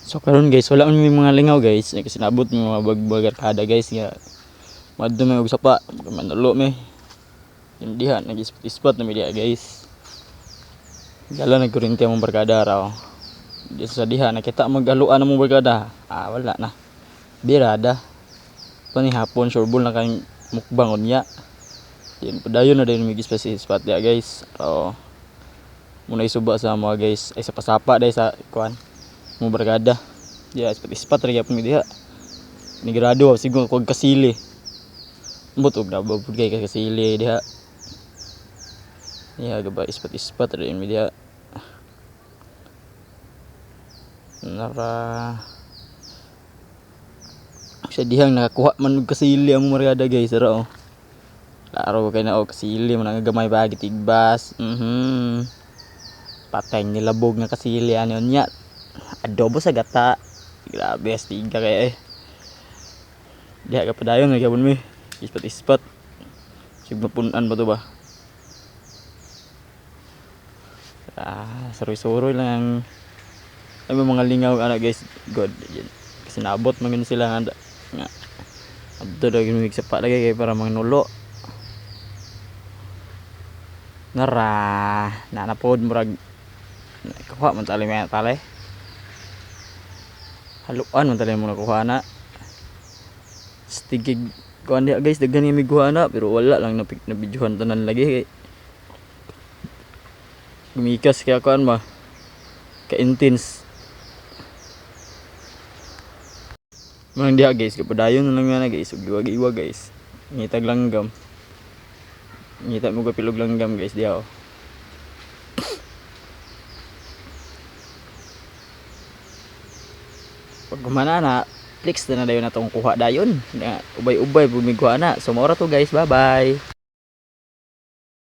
So karon guys, wala man may mga lingaw guys, kasi nabot may mga bagbagar kada guys nga. Madto may og sapa, manulo may. Yung diha nag-spot na media guys. Dala nagkurinti ang barkada raw. Di sa diha nakita magaluan ang barkada. Wala na. Birada. Pani hapon sureball na kayong mukbang unya. Yan padayon na din may spot dia guys. Muna isuba sa mga guys ay sa pasapa dai sa kuan. Mo barkada. Dia spot ra gyapon diha. Ni grado siguro kog kasili. Butog na bud kay kasili diha. Ya gaba spot ra mi diha. Nara sa dihang nakakuha man og kasili ang barkada guys ra Laro kay na og kasili man ang gamay bagi tigbas. Patay nilabog nga kasili ano nya. Adobo sa gata. Grabe astiga kay diha ka padayon nga gabon mi. Spot. Sigmapunan ba to ba? Suroy-suroy lang ay mga lingaw ana guys. God. Kasi naabot man sila nga adto daw gimig sa pa lagi kay para mangnulo. Nara nanapod murag kuha man tali may tali. Haluan man tali mo nakuha na. Stigig kuan dia guys daghan nga miguha na pero wala lang na videohan tanan lagi kay gumikas kaya kuan ba ka intense. Mang dia guys kapadayon na lang nga guys ug iwag guys. Ngitag langgam. Ngita mo kapilog langgam guys diha Pag kumana na flex na dayon natong kuha dayon. Ubay-ubay bumigwa na. So mora to guys. Bye-bye.